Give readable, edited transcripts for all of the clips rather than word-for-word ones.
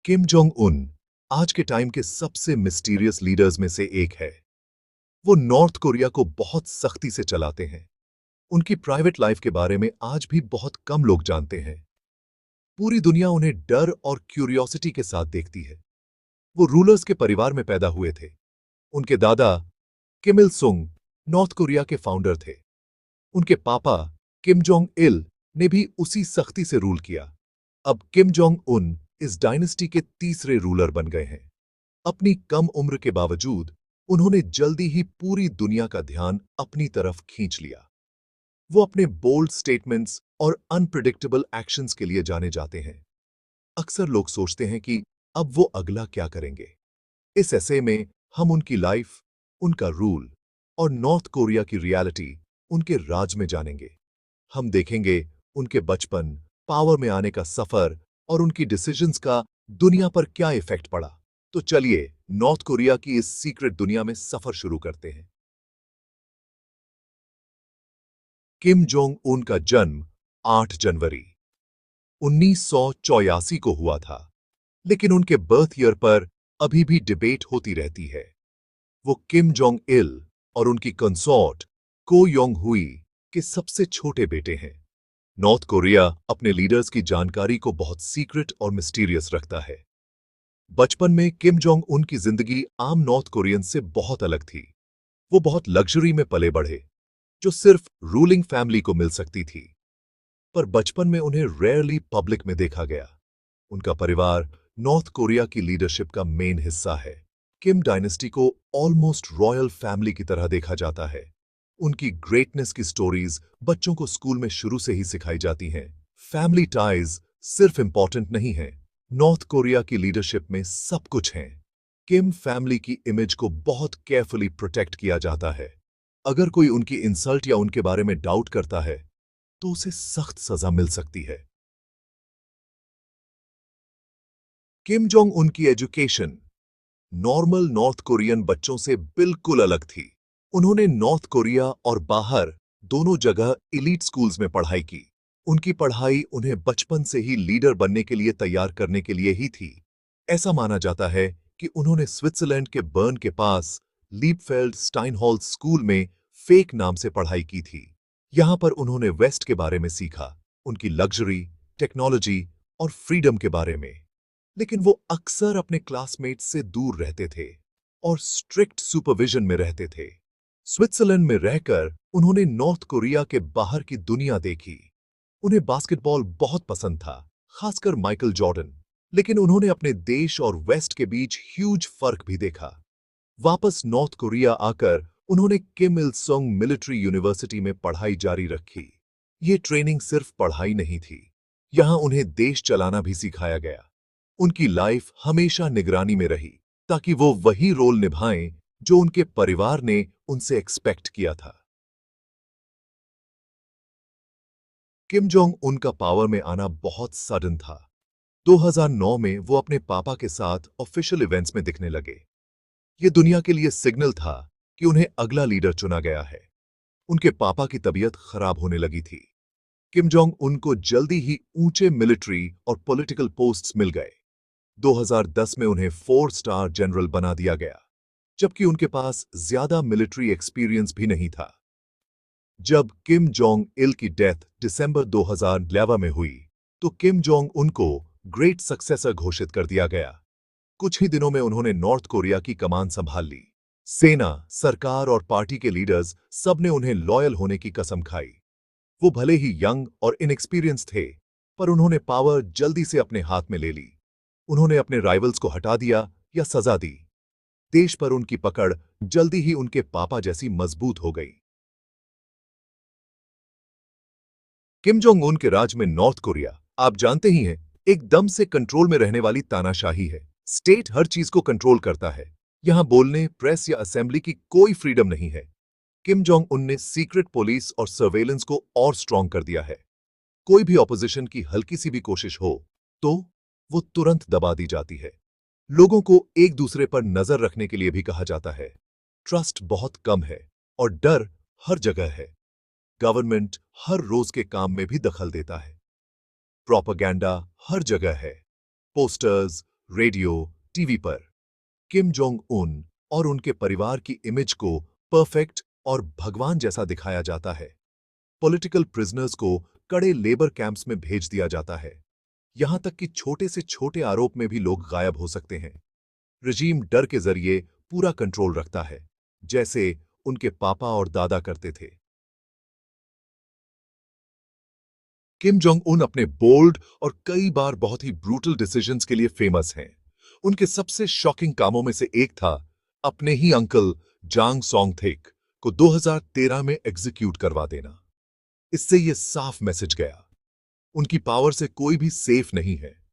Kim Jong Un आज के time के सबसे मिस्टीरियस लीडर्स में से एक है। वो नॉर्थ कोरिया को बहुत सख्ती से चलाते हैं। उनकी प्राइवेट लाइफ के बारे में आज भी बहुत कम लोग जानते हैं। पूरी दुनिया उन्हें डर और क्यूरियोसिटी के साथ देखती है। वो रूलर्स के परिवार में पैदा हुए थे। उनके दादा किम इल सुंग नॉर्थ कोरिया के फाउंडर थे। उनके पापा किम जोंग इल ने भी उसी सख्ती से रूल किया। अब किम जोंग उन इस डायनेस्टी के तीसरे रूलर बन गए हैं। अपनी कम उम्र के बावजूद उन्होंने जल्दी ही पूरी दुनिया का ध्यान अपनी तरफ खींच लिया। वो अपने बोल्ड स्टेटमेंट्स और अनप्रिडिक्टेबल एक्शंस के लिए जाने जाते हैं। अक्सर लोग सोचते हैं कि अब वो अगला क्या करेंगे। इस ऐसे में हम उनकी लाइफ, उनका रूल और नॉर्थ कोरिया की रियलिटी, उनके राज में जानेंगे। हम देखेंगे उनके बचपन, पावर में आने का सफर और उनकी डिसीजंस का दुनिया पर क्या इफेक्ट पड़ा। तो चलिए नॉर्थ कोरिया की इस सीक्रेट दुनिया में सफर शुरू करते हैं। किम जोंग उन का जन्म 8 जनवरी 1984 को हुआ था, लेकिन उनके बर्थ ईयर पर अभी भी डिबेट होती रहती है। वो किम जोंग इल और उनकी कंसोर्ट को योंग हुई के सबसे छोटे बेटे हैं। नॉर्थ कोरिया अपने लीडर्स की जानकारी को बहुत सीक्रेट और मिस्टीरियस रखता है। बचपन में किम जोंग उन की जिंदगी आम नॉर्थ कोरियन से बहुत अलग थी। वो बहुत लग्जरी में पले बढ़े, जो सिर्फ रूलिंग फैमिली को मिल सकती थी। पर बचपन में उन्हें रेयरली पब्लिक में देखा गया। उनका परिवार नॉर्थ कोरिया की लीडरशिप का मेन हिस्सा है। किम डायनेस्टी को ऑलमोस्ट रॉयल फैमिली की तरह देखा जाता है। उनकी ग्रेटनेस की स्टोरीज बच्चों को स्कूल में शुरू से ही सिखाई जाती हैं। फैमिली टाइज सिर्फ इंपॉर्टेंट नहीं है, नॉर्थ कोरिया की लीडरशिप में सब कुछ है। किम फैमिली की इमेज को बहुत केयरफुली प्रोटेक्ट किया जाता है। अगर कोई उनकी इंसल्ट या उनके बारे में डाउट करता है तो उसे सख्त सजा मिल सकती है। किम जोंग उनकी एजुकेशन नॉर्मल नॉर्थ कोरियन बच्चों से बिल्कुल अलग थी। उन्होंने नॉर्थ कोरिया और बाहर दोनों जगह एलीट स्कूल्स में पढ़ाई की। उनकी पढ़ाई उन्हें बचपन से ही लीडर बनने के लिए तैयार करने के लिए ही थी। ऐसा माना जाता है कि उन्होंने स्विट्जरलैंड के बर्न के पास लीपफेल्ड स्टाइनहॉल स्कूल में फेक नाम से पढ़ाई की थी। यहां पर उन्होंने वेस्ट के बारे में सीखा, उनकी लग्जरी, टेक्नोलॉजी और फ्रीडम के बारे में। लेकिन वो अक्सर अपने क्लासमेट्स से दूर रहते थे और स्ट्रिक्ट सुपरविजन में रहते थे। स्विट्जरलैंड में रहकर उन्होंने नॉर्थ कोरिया के बाहर की दुनिया देखी। उन्हें बास्केटबॉल बहुत पसंद था, खासकर माइकल जॉर्डन। लेकिन उन्होंने अपने देश और वेस्ट के बीच ह्यूज फर्क भी देखा। वापस नॉर्थ कोरिया आकर उन्होंने किम इल सुंग मिलिट्री यूनिवर्सिटी में पढ़ाई जारी रखी। ये ट्रेनिंग सिर्फ पढ़ाई नहीं थी, यहां उन्हें देश चलाना भी सिखाया गया। उनकी लाइफ हमेशा निगरानी में रही, ताकि वो वही रोल निभाएं जो उनके परिवार ने उनसे एक्सपेक्ट किया था। किम जोंग उनका पावर में आना बहुत सडन था। 2009 में वो अपने पापा के साथ ऑफिशियल इवेंट्स में दिखने लगे। ये दुनिया के लिए सिग्नल था कि उन्हें अगला लीडर चुना गया है। उनके पापा की तबीयत खराब होने लगी थी। किम जोंग उनको जल्दी ही ऊंचे मिलिट्री और पॉलिटिकल पोस्ट्स मिल गए। 2010 में उन्हें 4 स्टार जनरल बना दिया गया, जबकि उनके पास ज्यादा मिलिट्री एक्सपीरियंस भी नहीं था। जब किम जोंग इल की डेथ दिसंबर 2011 में हुई, तो किम जोंग उनको ग्रेट सक्सेसर घोषित कर दिया गया। कुछ ही दिनों में उन्होंने नॉर्थ कोरिया की कमान संभाल ली। सेना, सरकार और पार्टी के लीडर्स सबने उन्हें लॉयल होने की कसम खाई। वो भले ही यंग और इनएक्सपीरियंस थे, पर उन्होंने पावर जल्दी से अपने हाथ में ले ली। उन्होंने अपने राइवल्स को हटा दिया या सजा दी। देश पर उनकी पकड़ जल्दी ही उनके पापा जैसी मजबूत हो गई। किम जोंग उन के राज में नॉर्थ कोरिया, आप जानते ही हैं, एकदम से कंट्रोल में रहने वाली तानाशाही है। स्टेट हर चीज को कंट्रोल करता है। यहां बोलने, प्रेस या असेंबली की कोई फ्रीडम नहीं है। किम जोंग उन ने सीक्रेट पुलिस और सर्वेलेंस को और स्ट्रांग कर दिया है। कोई भी ऑपोजिशन की हल्की सी भी कोशिश हो तो वो तुरंत दबा दी जाती है। लोगों को एक दूसरे पर नजर रखने के लिए भी कहा जाता है। ट्रस्ट बहुत कम है और डर हर जगह है। गवर्नमेंट हर रोज के काम में भी दखल देता है। प्रोपेगेंडा हर जगह है। पोस्टर्स, रेडियो, टीवी पर किम जोंग उन और उनके परिवार की इमेज को परफेक्ट और भगवान जैसा दिखाया जाता है। पॉलिटिकल प्रिजनर्स को कड़े लेबर कैंप्स में भेज दिया जाता है। यहां तक कि छोटे से छोटे आरोप में भी लोग गायब हो सकते हैं। रजीम डर के जरिए पूरा कंट्रोल रखता है, जैसे उनके पापा और दादा करते थे। किम जोंग उन अपने बोल्ड और कई बार बहुत ही ब्रूटल डिसीजंस के लिए फेमस हैं। उनके सबसे शॉकिंग कामों में से एक था अपने ही अंकल जांग सोंग थेक को 2013 में एग्जीक्यूट करवा देना। इससे यह साफ मैसेज गया, उनकी पावर से कोई भी सेफ नहीं है।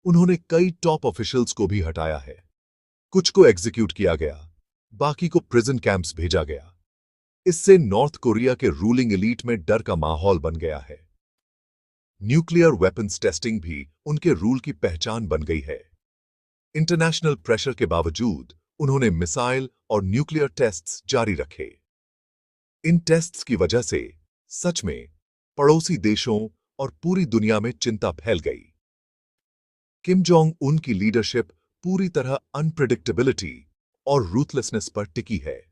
उन्होंने कई टॉप ऑफिशियल्स को भी हटाया है। कुछ को एग्जीक्यूट किया गया, बाकी को प्रिजन कैंप्स भेजा गया। इससे नॉर्थ कोरिया के रूलिंग एलीट में डर का माहौल बन गया है। न्यूक्लियर वेपन्स टेस्टिंग भी उनके रूल की पहचान बन गई है। इंटरनेशनल प्रेशर के बावजूद उन्होंने मिसाइल और न्यूक्लियर टेस्ट्स जारी रखे। इन टेस्ट्स की वजह से सच में पड़ोसी देशों और पूरी दुनिया में चिंता फैल गई। किम जोंग उन की लीडरशिप पूरी तरह अनप्रेडिक्टेबिलिटी और रूथलेसनेस पर टिकी है।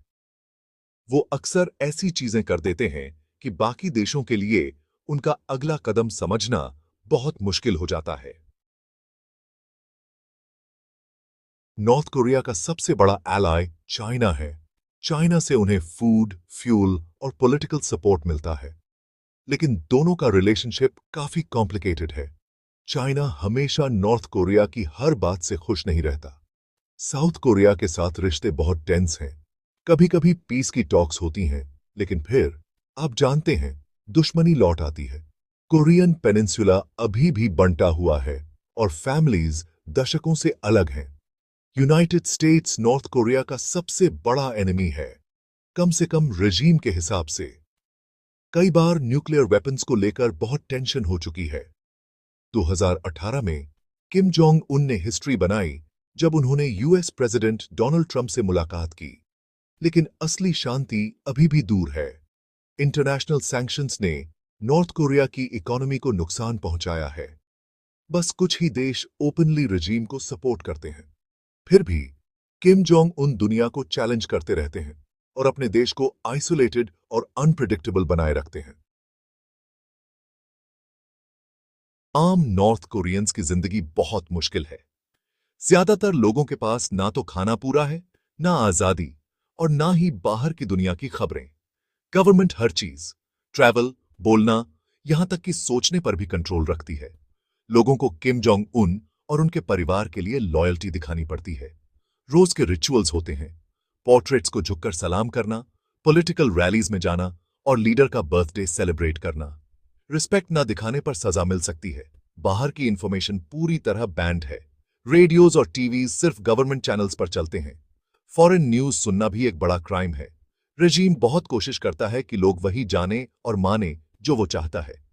वो अक्सर ऐसी चीजें कर देते हैं कि बाकी देशों के लिए उनका अगला कदम समझना बहुत मुश्किल हो जाता है। नॉर्थ कोरिया का सबसे बड़ा एलाय चाइना है। चाइना से उन्हें फूड, फ्यूल और पॉलिटिकल सपोर्ट मिलता है। लेकिन दोनों का रिलेशनशिप काफी कॉम्प्लिकेटेड है। चाइना हमेशा नॉर्थ कोरिया की हर बात से खुश नहीं रहता। साउथ कोरिया के साथ रिश्ते बहुत टेंस हैं। कभी कभी पीस की टॉक्स होती हैं, लेकिन फिर आप जानते हैं दुश्मनी लौट आती है। कोरियन पेनिनसुला अभी भी बंटा हुआ है और फैमिलीज दशकों से अलग हैं। यूनाइटेड स्टेट्स नॉर्थ कोरिया का सबसे बड़ा एनिमी है, कम से कम रेजीम के हिसाब से। कई बार न्यूक्लियर वेपन्स को लेकर बहुत टेंशन हो चुकी है। 2018 में किम जोंग उन ने हिस्ट्री बनाई जब उन्होंने यूएस प्रेसिडेंट डोनाल्ड ट्रंप से मुलाकात की। लेकिन असली शांति अभी भी दूर है। इंटरनेशनल सैंक्शंस ने नॉर्थ कोरिया की इकोनॉमी को नुकसान पहुंचाया है। बस कुछ ही देश ओपनली रेजीम को सपोर्ट करते हैं। फिर भी किम जोंग उन दुनिया को चैलेंज करते रहते हैं और अपने देश को आइसोलेटेड और अनप्रेडिक्टेबल बनाए रखते हैं। आम नॉर्थ कोरियंस की जिंदगी बहुत मुश्किल है। ज्यादातर लोगों के पास ना तो खाना पूरा है, ना आजादी और ना ही बाहर की दुनिया की खबरें। गवर्नमेंट हर चीज, ट्रैवल, बोलना, यहां तक कि सोचने पर भी कंट्रोल रखती है। लोगों को किम जोंग उन और उनके परिवार के लिए लॉयल्टी दिखानी पड़ती है। रोज के रिचुअल्स होते हैं, पोर्ट्रेट्स को झुककर सलाम करना, पॉलिटिकल रैलीज में जाना और लीडर का बर्थडे सेलिब्रेट करना। रिस्पेक्ट ना दिखाने पर सजा मिल सकती है। बाहर की इंफॉर्मेशन पूरी तरह बैंड है। रेडियोज और टीवी सिर्फ गवर्नमेंट चैनल्स पर चलते हैं। फॉरेन न्यूज सुनना भी एक बड़ा क्राइम है। रेजीम बहुत कोशिश करता है कि लोग वही जाने और माने जो वो चाहता है।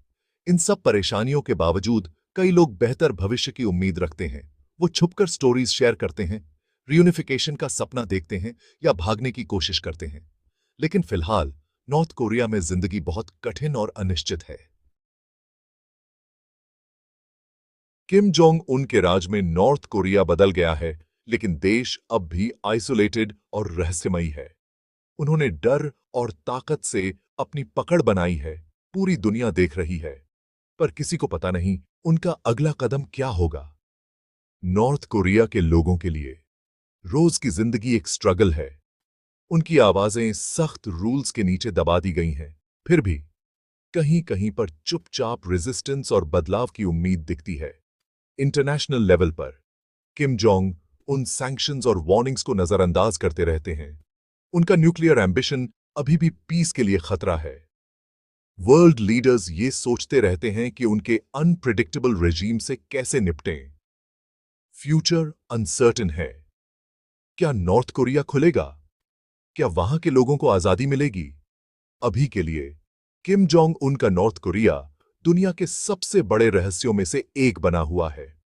इन सब परेशानियों के बावजूद कई लोग बेहतर भविष्य की उम्मीद रखते हैं। वो छुपकर स्टोरीज शेयर करते हैं, रियूनिफिकेशन का सपना देखते हैं या भागने की कोशिश करते हैं। लेकिन फिलहाल नॉर्थ कोरिया में जिंदगी बहुत कठिन और अनिश्चित है। किम जोंग उन के राज में नॉर्थ कोरिया बदल गया है, लेकिन देश अब भी आइसोलेटेड और रहस्यमयी है। उन्होंने डर और ताकत से अपनी पकड़ बनाई है। पूरी दुनिया देख रही है, पर किसी को पता नहीं उनका अगला कदम क्या होगा। नॉर्थ कोरिया के लोगों के लिए रोज की जिंदगी एक स्ट्रगल है। उनकी आवाजें सख्त रूल्स के नीचे दबा दी गई हैं। फिर भी कहीं कहीं पर चुपचाप रेजिस्टेंस और बदलाव की उम्मीद दिखती है। इंटरनेशनल लेवल पर किम जोंग उन सैंक्शंस और वार्निंग्स को नजरअंदाज करते रहते हैं। उनका न्यूक्लियर एम्बिशन अभी भी पीस के लिए खतरा है। वर्ल्ड लीडर्स ये सोचते रहते हैं कि उनके अनप्रिडिक्टेबल रेजीम से कैसे निपटें। फ्यूचर अनसर्टेन है। क्या नॉर्थ कोरिया खुलेगा? क्या वहां के लोगों को आजादी मिलेगी? अभी के लिए किम जोंग उन का नॉर्थ कोरिया दुनिया के सबसे बड़े रहस्यों में से एक बना हुआ है।